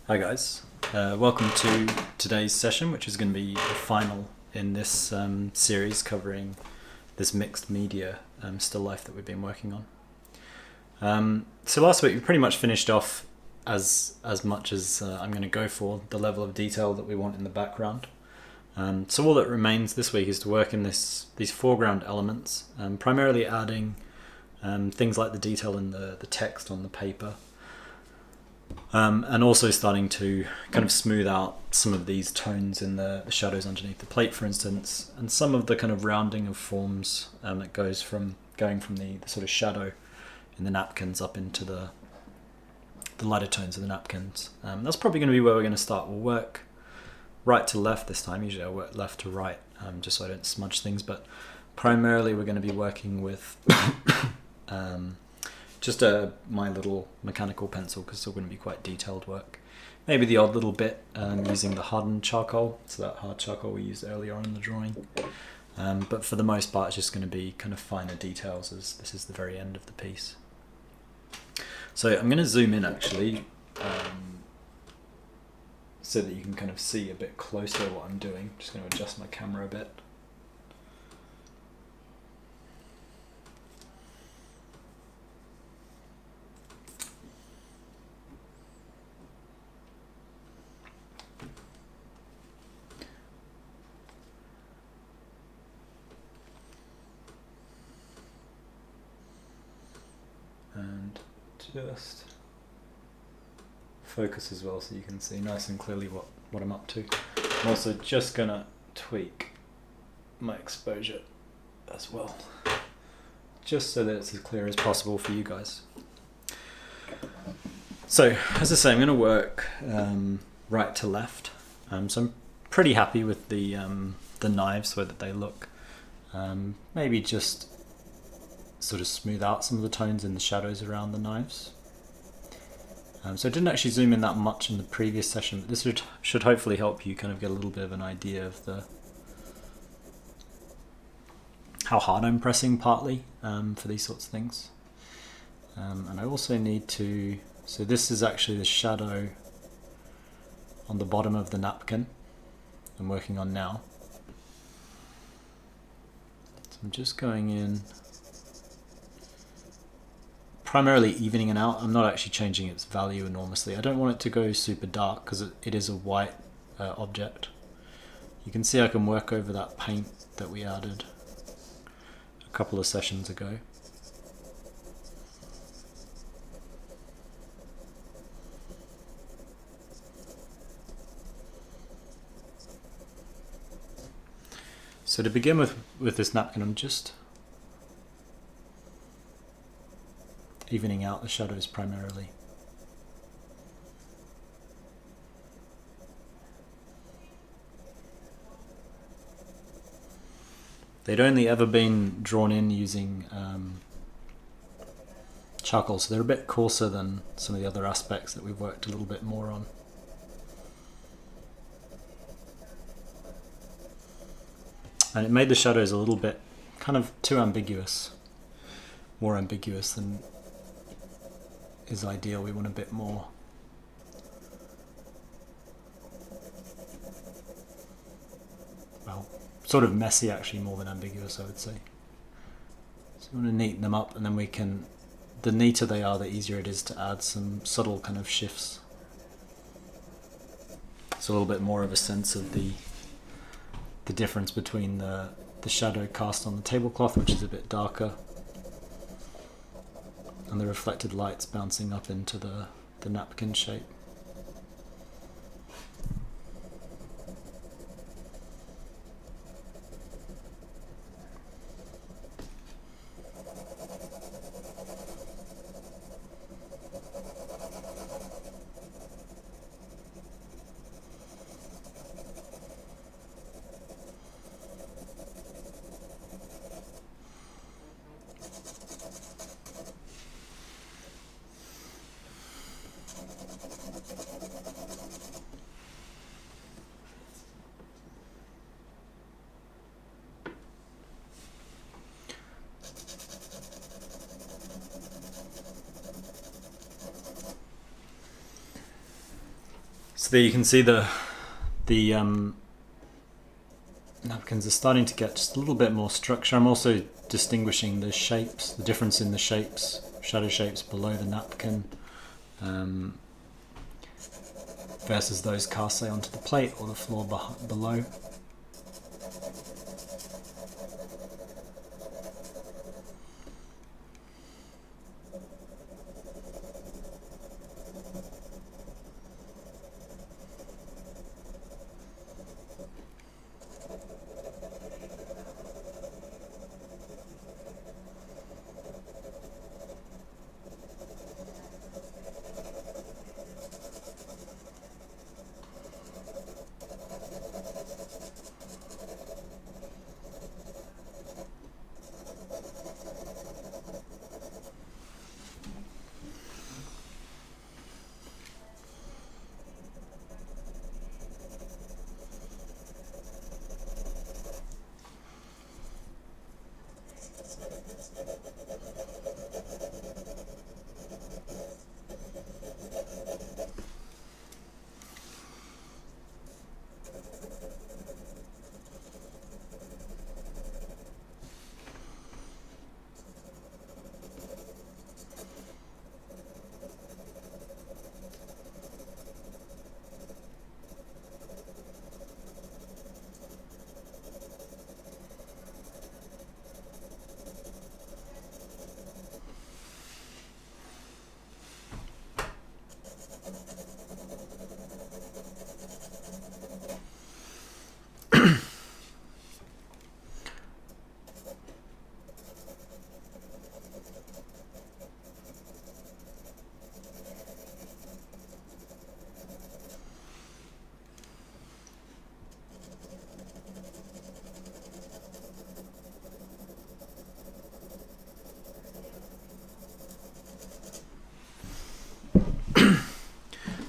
Hi guys, welcome to today's session, which is going to be the final in this series covering this mixed media still life that we've been working on. So last week we pretty much finished off as much as I'm going to go for the level of detail that we want in the background. So all that remains this week is to work in these foreground elements, primarily adding things like the detail in the text on the paper. And also starting to kind of smooth out some of these tones in the shadows underneath the plate, for instance, and some of the kind of rounding of forms that goes from going from the sort of shadow in the napkins up into the lighter tones of the napkins. That's probably going to be where we're going to start. We'll work right to left this time. Usually I work left to right, just so I don't smudge things, but primarily we're going to be working with just my little mechanical pencil, because it's still going to be quite detailed work. Maybe the odd little bit using the hardened charcoal, so that hard charcoal we used earlier on in the drawing. But for the most part, it's just going to be kind of finer details, as this is the very end of the piece. So I'm going to zoom in actually, so that you can kind of see a bit closer what I'm doing. Just going to adjust my camera a bit. And just focus as well so you can see nice and clearly what I'm up to. I'm also just going to tweak my exposure as well, just so that it's as clear as possible for you guys. So, as I say, I'm going to work right to left. So I'm pretty happy with the knives, the way that they look. Maybe just sort of smooth out some of the tones in the shadows around the knives. So I didn't actually zoom in that much in the previous session, but this should hopefully help you kind of get a little bit of an idea of how hard I'm pressing partly for these sorts of things. And I also need to, so this is actually the shadow on the bottom of the napkin I'm working on now. So I'm just going in, primarily evening it out. I'm not actually changing its value enormously. I don't want it to go super dark because it is a white object. You can see I can work over that paint that we added a couple of sessions ago. So to begin with this napkin, I'm just evening out the shadows primarily. They'd only ever been drawn in using charcoal, so they're a bit coarser than some of the other aspects that we've worked a little bit more on. And it made the shadows a little bit kind of too ambiguous, more ambiguous than is ideal. We want a bit more sort of messy, actually, more than ambiguous, I would say. So we want to neaten them up, and then we can, the neater they are, the easier it is to add some subtle kind of shifts. It's a little bit more of a sense of the difference between the shadow cast on the tablecloth, which is a bit darker, and the reflected lights bouncing up into the napkin shape. So there you can see the napkins are starting to get just a little bit more structure. I'm also distinguishing the shapes, the difference in the shapes, shadow shapes below the napkin versus those cast, say, onto the plate or the floor below.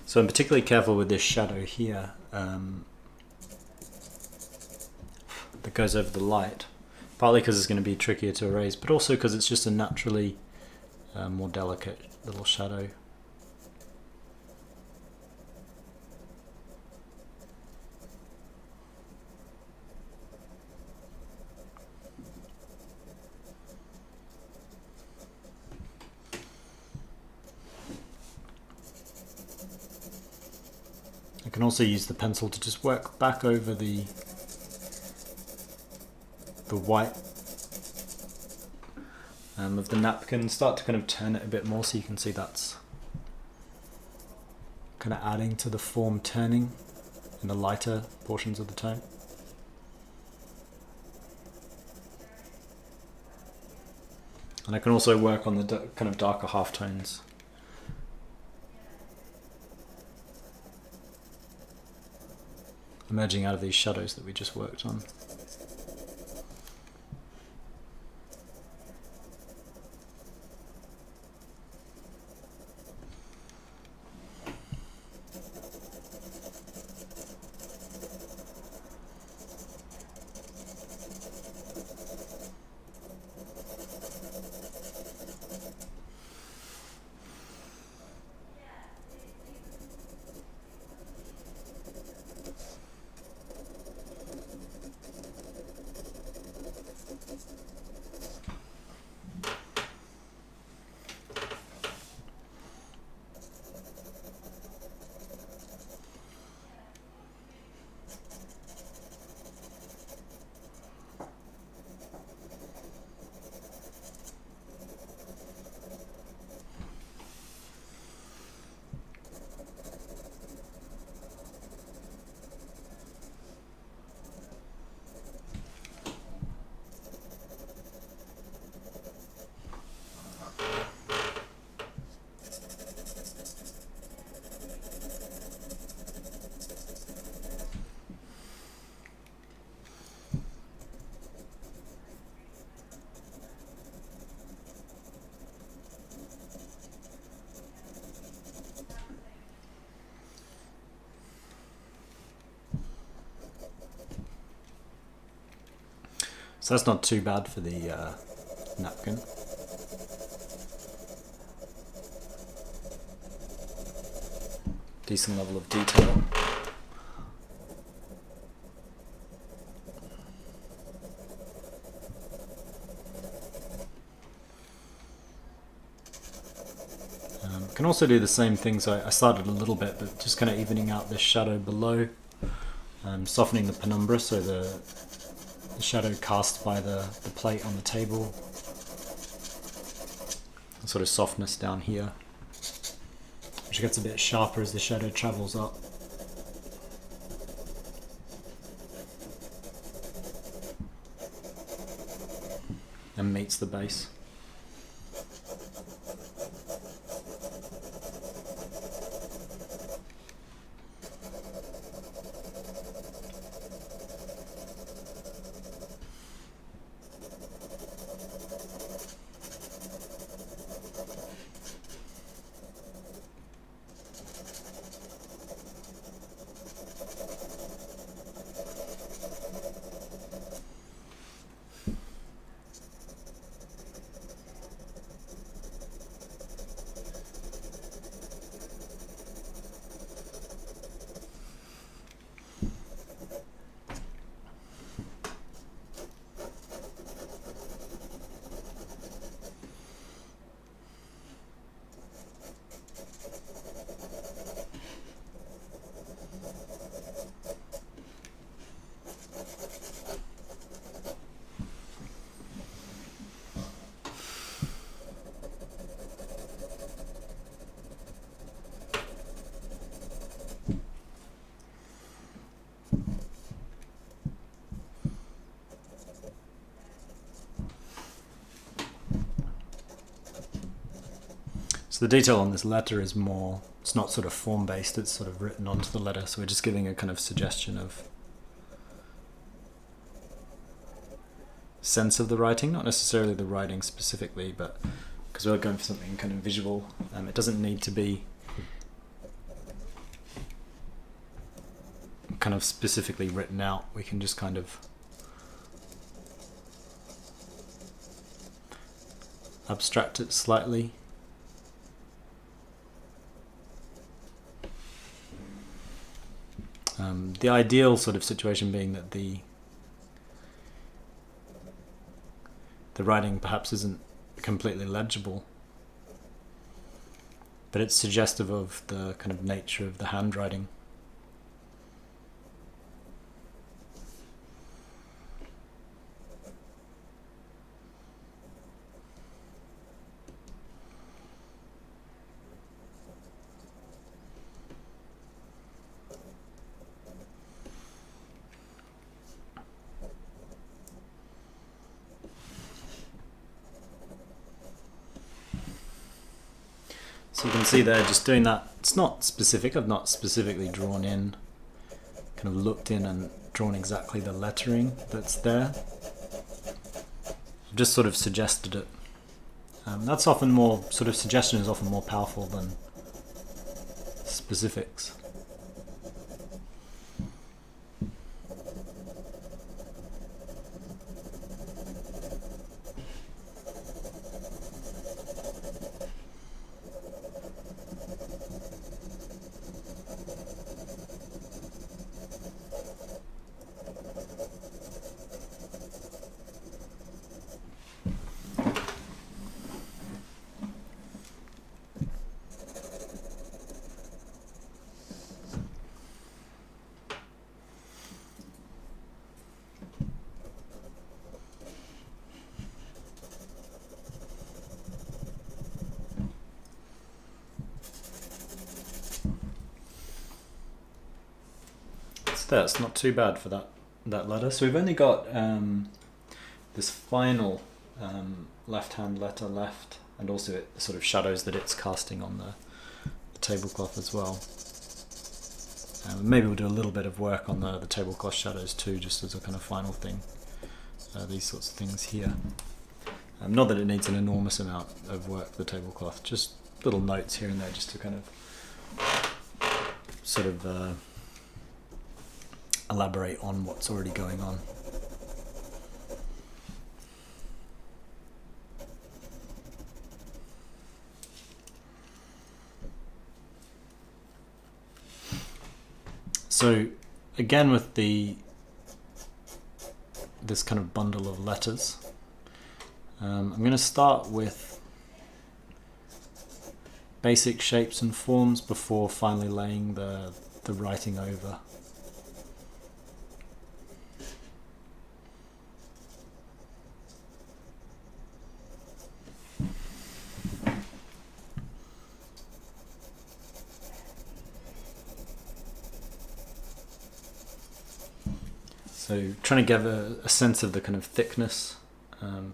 So I'm particularly careful with this shadow here that goes over the light, partly because it's going to be trickier to erase, but also because it's just a naturally more delicate little shadow. I can also use the pencil to just work back over the white of the napkin, start to kind of turn it a bit more so you can see that's kind of adding to the form turning in the lighter portions of the tone. And I can also work on the kind of darker halftones. Emerging out of these shadows that we just worked on. So that's not too bad for the napkin. decent level of detail. Can also do the same things. I started a little bit, but just kind of evening out this shadow below, softening the penumbra, so the shadow cast by the plate on the table, and sort of softness down here, which gets a bit sharper as the shadow travels up. And meets the base. So the detail on this letter is more, it's not sort of form-based, it's sort of written onto the letter, so we're just giving a kind of suggestion of sense of the writing, not necessarily the writing specifically, but because we're going for something kind of visual, it doesn't need to be kind of specifically written out. We can just kind of abstract it slightly. The ideal sort of situation being that the writing perhaps isn't completely legible, but it's suggestive of the kind of nature of the handwriting. So you can see there, just doing that, it's not specific, I've not specifically drawn in, kind of looked in and drawn exactly the lettering that's there. I've just sort of suggested it. That's often more, sort of suggestion is often more powerful than specifics. That's not too bad for that letter. So we've only got this final left-hand letter left, and also it sort of shadows that it's casting on the tablecloth as well. Maybe we'll do a little bit of work on the tablecloth shadows too, just as a kind of final thing. These sorts of things here. Not that it needs an enormous amount of work, the tablecloth, just little notes here and there just to kind of sort of elaborate on what's already going on. So again, with this kind of bundle of letters, I'm going to start with basic shapes and forms before finally laying the writing over. So trying to give a sense of the kind of thickness.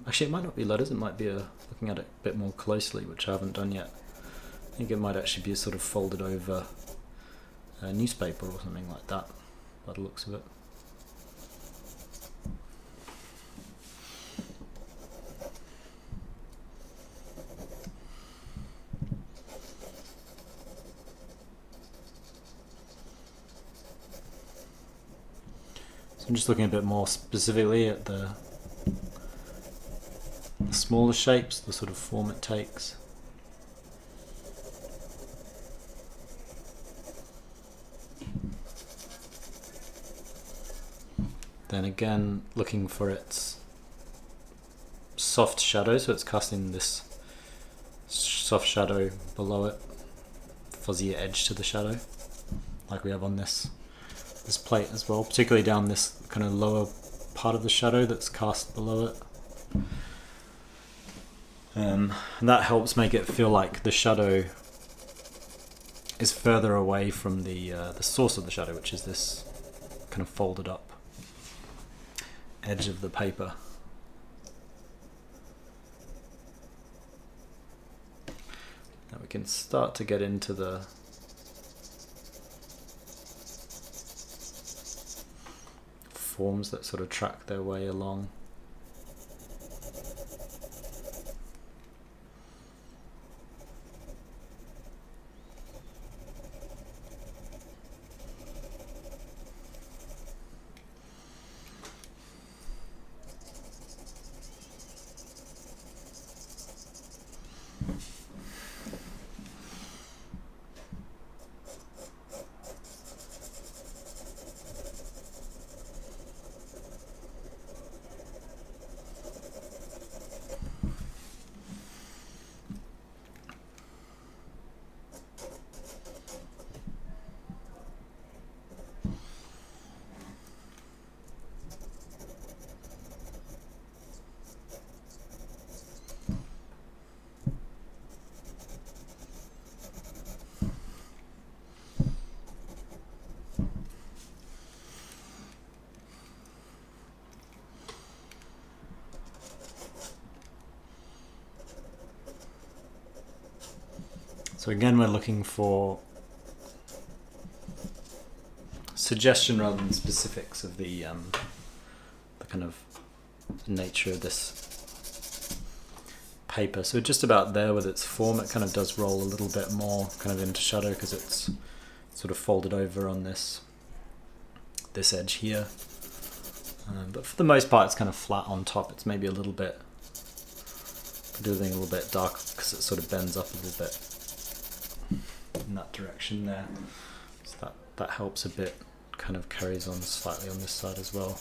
Actually, it might not be letters, it might be looking at it a bit more closely, which I haven't done yet. I think it might actually be a sort of folded over newspaper or something like that, by the looks of it. So I'm just looking a bit more specifically at the smaller shapes, the sort of form it takes. Then again, looking for its soft shadow, so it's casting this soft shadow below it, fuzzy edge to the shadow, like we have on this plate as well, particularly down this kind of lower part of the shadow that's cast below it. And that helps make it feel like the shadow is further away from the source of the shadow, which is this kind of folded up edge of the paper. Now we can start to get into the forms that sort of track their way along. So again, we're looking for suggestion rather than specifics of the kind of nature of this paper. So just about there with its form, it kind of does roll a little bit more kind of into shadow because it's sort of folded over on this edge here. But for the most part, it's kind of flat on top. It's maybe a little bit, do the thing a little bit dark because it sort of bends up a little bit in that direction there. So that helps a bit, kind of carries on slightly on this side as well.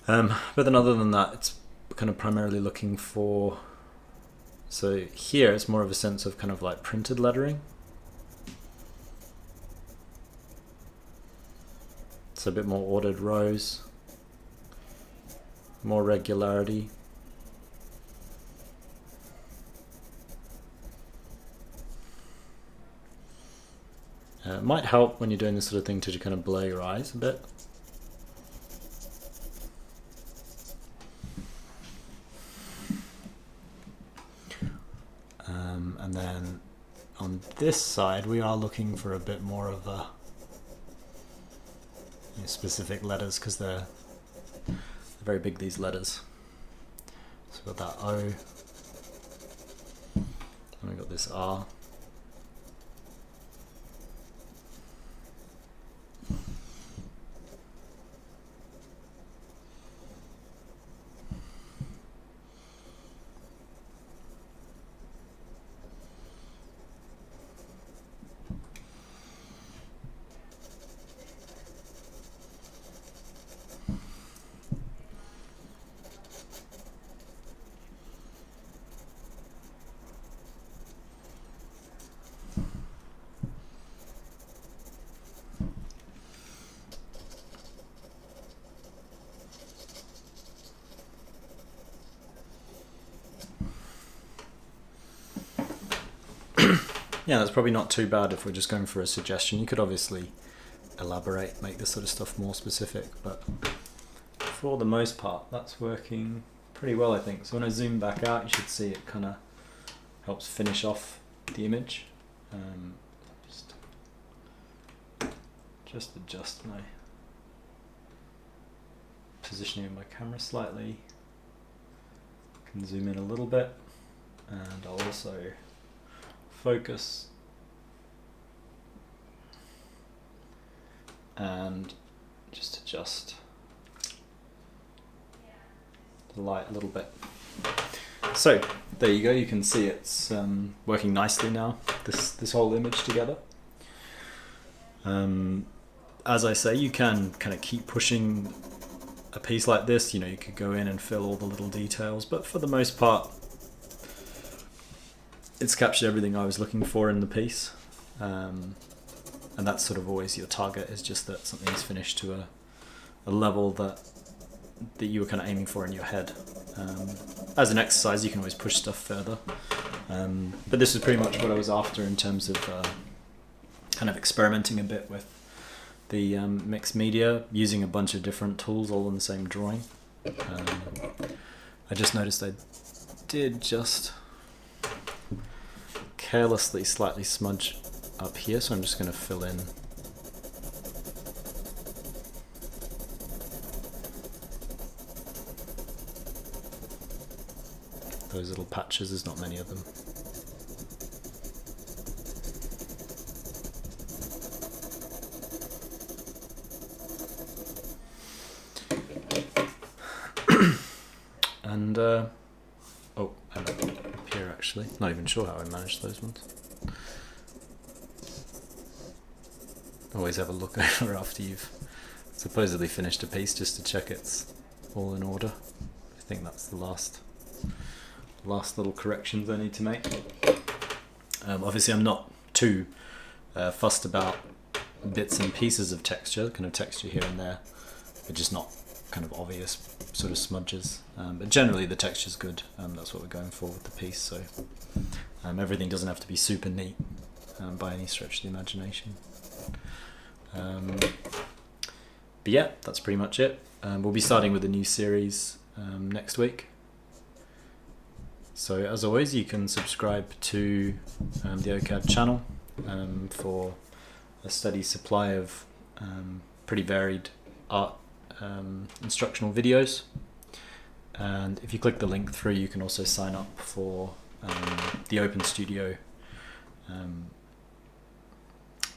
But then other than that, it's kind of primarily looking for, so here it's more of a sense of kind of like printed lettering. It's a bit more ordered rows, more regularity. It might help when you're doing this sort of thing to kind of blur your eyes a bit. And then on this side, we are looking for a bit more of a specific letters because they're very big, these letters. So we've got that O, and we've got this R. yeah, that's probably not too bad if we're just going for a suggestion. You could obviously elaborate, make this sort of stuff more specific, but for the most part, that's working pretty well, I think. So when I zoom back out, you should see it kind of helps finish off the image. Just adjust my positioning of my camera slightly. Can zoom in a little bit, and I'll also focus and just adjust the light a little bit. So there you go, you can see it's working nicely now, this whole image together. As I say, you can kind of keep pushing a piece like this, you know, you could go in and fill all the little details, but for the most part it's captured everything I was looking for in the piece. And that's sort of always your target, is just that something's finished to a level that you were kind of aiming for in your head. As an exercise, you can always push stuff further, but this is pretty much what I was after in terms of kind of experimenting a bit with the mixed media, using a bunch of different tools all in the same drawing. I just noticed I did just carelessly slightly smudge up here, so I'm just going to fill in those little patches. There's not many of them. And oh, and up here actually, not even sure how I managed those ones. Always have a look over after you've supposedly finished a piece, just to check it's all in order. I think that's the last little corrections I need to make. Obviously I'm not too fussed about bits and pieces of texture, kind of texture here and there, but just not kind of obvious sort of smudges. But generally the texture's good, that's what we're going for with the piece, so everything doesn't have to be super neat by any stretch of the imagination. But yeah, that's pretty much it. We'll be starting with a new series next week. So as always, you can subscribe to the OCAD channel for a steady supply of pretty varied art instructional videos. And if you click the link through, you can also sign up for the Open Studio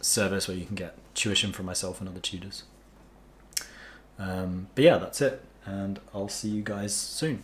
service, where you can get tuition from myself and other tutors. But yeah, that's it, and I'll see you guys soon.